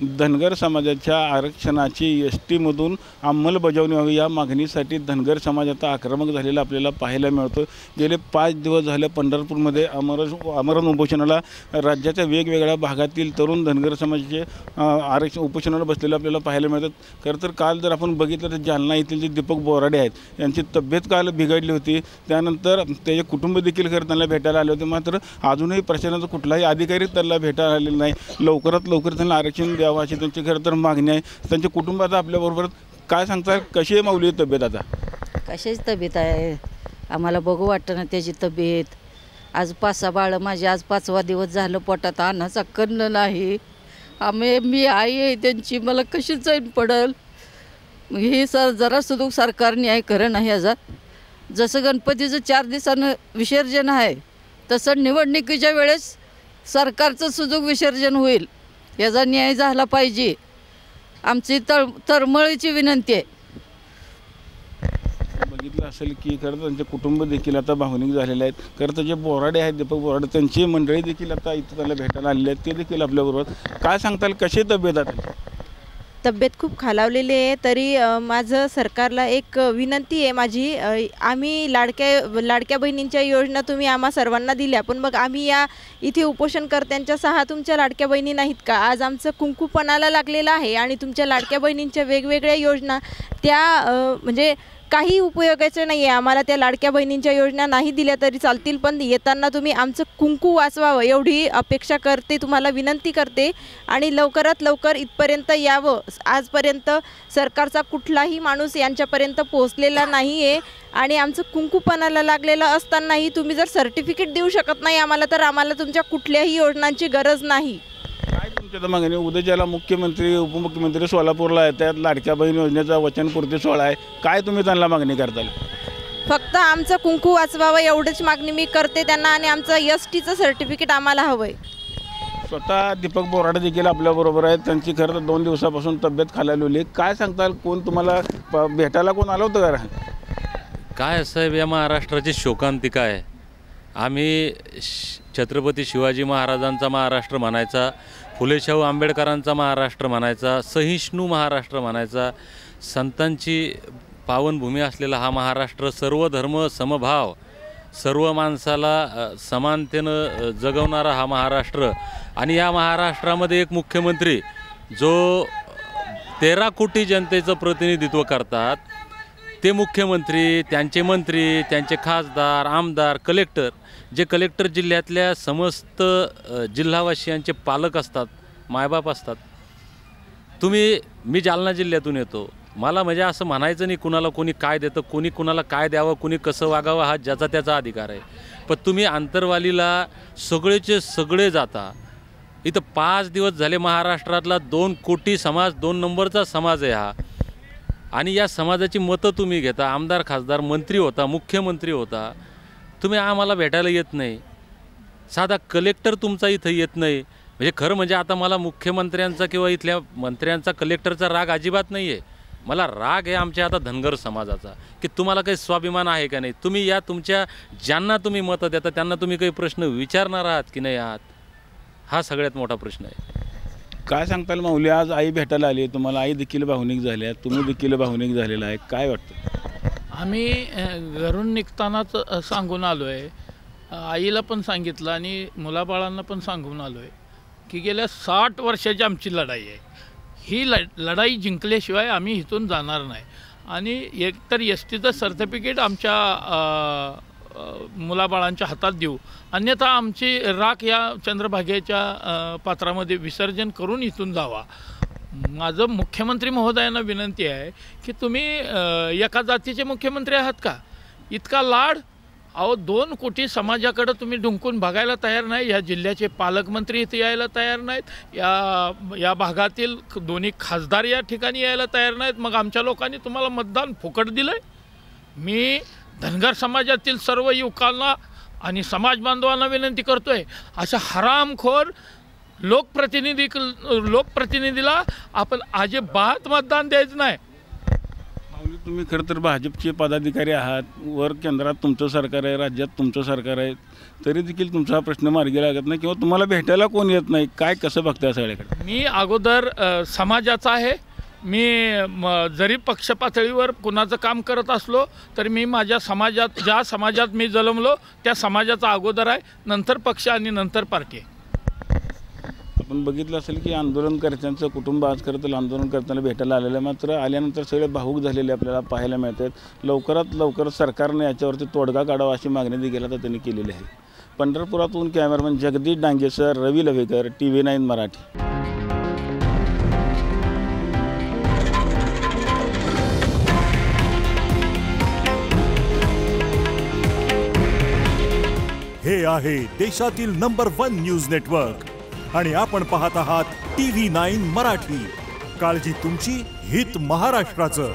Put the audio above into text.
धनगर समाजाच्या आरक्षणाची एस-टीमधून अंमलबजावणी व्हावी या मागणीसाठी धनगर समाज आता आक्रमक झालेला आपल्याला पाहायला मिळतो। गेले 5 दिवस झाले पंढरपूरमध्ये आमरण उपोषणाला राज्याच्या वेगवेगळ्या भागातील तरुण धनगर समाजाचे आरक्षण उपोषणाला बसलेले आपल्याला पाहायला मिळतात। खरं तर काल जर आपण बघितलं तर जालना येथील जे दीपक बोराडे आहेत यांची तब्येत काल बिघडली होती, त्यानंतर त्याचे कुटुंब देखील खरं त्यांना भेटायला आले होते, मात्र अजूनही प्रशासनाचा कुठलाही अधिकारी त्यांना भेटायला आलेला नाही। लवकरात लवकर त्यांना आरक्षण द्यावं अशी त्यांची खरं तर मागणी आहे। त्यांच्या कुटुंबात आपल्याबरोबर काय सांगता, कशी आहे माऊली तब्येत आता? कशाची तब्येत आहे, आम्हाला बघू वाटतं ना त्याची तब्येत। आज 5-6 बाळं माझी, आज 5वा दिवस झालं पोटात अन्नाचा कन्न नाही। मी आई आहे त्यांची, मला कशी चैन पडल? हे जरा सुद्धा सरकार न्याय करणं नाही याचा। जसं गणपतीचं 4 दिवसानं विसर्जन आहे तसं निवडणुकीच्या वेळेस सरकारचं सुजूक विसर्जन होईल, याचा न्याय झाला पाहिजे, आमची तळमळीची विनंती आहे। बघितलं असेल की खरं त्यांचे कुटुंब देखील आता भावनिक झालेले आहेत। खरं तर जे बोराडे आहेत, दीपक बोराडे, त्यांची मंडळी देखील आता इथं त्याला भेटायला आलेली आहेत, ते देखील आपल्याबरोबर काय सांगताल, कशी तब्येत आहे? तब्येत खूप खालावलेली आहे। तरी माझं सरकारला एक विनंती आहे माझी, आम्ही लाडक्या बहिणींच्या योजना तुम्ही आम्हा सर्वांना दिल्या, पण मग आम्ही या इथे उपोषणकर्त्यांच्या 6 तुमच्या लाडक्या बहिणी नाहीत का? आज आमचं कुंकू पणाला लागलेलं आहे आणि तुमच्या लाडक्या बहिणींच्या वेगवेगळ्या योजना त्या म्हणजे काही उपयोगाचं नाही आहे। आम्हाला त्या लाडक्या बहिणींच्या योजना नाही दिल्या तरी चालतील, पण येताना तुम्ही आमचं कुंकू वाचवावं एवढी अपेक्षा करते, तुम्हाला विनंती करते आणि लवकरात लवकर इथपर्यंत यावं। आजपर्यंत सरकारचा कुठलाही माणूस यांच्यापर्यंत पोहोचलेला नाही आहे आणि आमचं कुंकू पणाला लागलेलं असतानाही तुम्ही जर सर्टिफिकेट देऊ शकत नाही आम्हाला, तर आम्हाला तुमच्या कुठल्याही योजनांची गरज नाही। काय तुमच्या मागणी? उद्याच्याला मुख्यमंत्री उपमुख्यमंत्री सोलापूरला येतात, लाडक्या बहीण योजनेचा वचनपूर्ती सोहळा आहे, काय तुम्ही त्यांना मागणी करताल? फक्त आमचं कुंकू वाचवावं एवढीच मागणी मी करते त्यांना आणि आमचं एस-टीचं सर्टिफिकेट आम्हाला हवं आहे। स्वतः दीपक बोराडे देखील आपल्याबरोबर आहेत, त्यांची खरं तर 2 दिवसापासून तब्येत खालावलेली आहे। काय सांगताल, कोण तुम्हाला भेटायला कोण आलं होतं का? काय साहेब, या महाराष्ट्राची शोकांतिका आहे। आम्ही छत्रपती शिवाजी महाराजांचा महाराष्ट्र म्हणायचा, फुलेशाहू आंबेडकरांचा महाराष्ट्र म्हणायचा, सहिष्णू महाराष्ट्र म्हणायचा, संतांची पावनभूमी असलेला हा महाराष्ट्र, सर्व धर्म समभाव, सर्व माणसाला समानतेनं जगवणारा हा महाराष्ट्र, आणि या महाराष्ट्रामध्ये एक मुख्यमंत्री जो 13 कोटी जनतेचं प्रतिनिधित्व करतात, ते मुख्यमंत्री, त्यांचे मंत्री, त्यांचे खासदार, आमदार, कलेक्टर, जे कलेक्टर जिल्ह्यातल्या समस्त जिल्हावासियांचे पालक असतात, मायबाप असतात। मी जालना जिल्ह्यातून येतो, मला म्हणजे असं म्हणायचं नाही कुणाला कोणी काय देतं, कोणी कुणाला काय द्यावं, कोणी कसं वागावं, हा ज्याचा त्याचा अधिकार आहे। पण तुम्ही आंतरवालीला सगळेचे सगळे जाता। इथं 5 दिवस झाले महाराष्ट्रातला 2 कोटी समाज, 2 नंबरचा समाज आहे हा, आणि या समाजाची मतं तुम्ही घेता। आमदार, खासदार, मंत्री होता, मुख्यमंत्री होता, तुम्ही आम्हाला भेटायला येत नाही, साधा कलेक्टर तुमचा इथं येत नाही। म्हणजे खरं म्हणजे आता मला मुख्यमंत्र्यांचा किंवा इथल्या मंत्र्यांचा, कलेक्टरचा राग अजिबात नाही आहे, मला राग आहे आमच्या आता धनगर समाजाचा, की तुम्हाला काही स्वाभिमान आहे का नाही? तुम्ही या तुमच्या ज्यांना तुम्ही मतं देता त्यांना तुम्ही काही प्रश्न विचारणार आहात की नाही आहात? हा सगळ्यात मोठा प्रश्न आहे। काय सांगताल माऊली, आज आई भेटायला आली आहे तुम्हाला, आई देखील भावनिक झाली आहे, तुम्ही देखील भावनिक झालेला आहे, काय वाटतं? आम्ही घरून निघतानाच सांगून आलो आहे, आईला पण सांगितलं आणि मुलाबाळांना पण सांगून आलो आहे की गेल्या 60 वर्षाची आमची लढाई आहे, ही लढाई जिंकल्याशिवाय आम्ही इथून जाणार नाही। आणि एकतर एस-टीचं सर्टिफिकेट आमच्या मुलाबाळांच्या हातात देऊ, अन्यथा आमची राख या चंद्रभागेच्या पात्रामध्ये विसर्जन करून इथून जावा। माझं मुख्यमंत्री महोदयांना विनंती आहे की तुम्ही एका जातीचे मुख्यमंत्री आहात का? इतका लाड, अहो 2 कोटी समाजाकडे तुम्ही डुंकून बघायला तयार नाही, या जिल्ह्याचे पालकमंत्री इथे यायला तयार नाहीत, या भागातील दोन्ही खासदार या ठिकाणी यायला तयार नाहीत, मग आमच्या लोकांनी तुम्हाला मतदान फुकट दिलं आहे। मी धनगर समाजातील सर्व युवकांना आणि समाज बांधवांना विनंती करतोय, अशा हरामखोर लोकप्रतिनिधीला आपण अजिबात मतदान द्यायचं नाही। तुम्ही खरं तर भाजपचे पदाधिकारी आहात, वर केंद्रात तुमचं सरकार आहे, राज्यात तुमचं सरकार आहे, तरी देखील तुमचा हा प्रश्न मार्गी लागत नाही किंवा तुम्हाला भेटायला कोण येत नाही. काय कसं बघताय सगळ्याकडे? मी अगोदर समाजाचा आहे. मी जरी पक्ष पातळीवर कुणाचं काम करत असलो तरी मी माझ्या समाजात, ज्या समाजात मी जन्मलो त्या समाजाचा अगोदर आहे, नंतर पक्ष आणि नंतर पार्टी आहे. आपण बघितलं असेल की आंदोलनकर्त्यांचं कुटुंब आज खरं तर आंदोलन करताना भेटायला आलेलं आहे, मात्र आल्यानंतर सगळे भावूक झालेले आपल्याला पाहायला मिळत आहेत. लवकरात लवकर सरकारने याच्यावरती तोडगा काढावा अशी मागणी देखील आता त्यांनी केलेली आहे. पंढरपुरातून कॅमेरामॅन जगदीश डांगेसर, रवी लवेकर, TV9 मराठी. हे आहे देशातील नंबर 1 न्यूज नेटवर्क आणि आपण पाहत आहात TV9 मराठी. काळजी तुमची, हित महाराष्ट्राचं.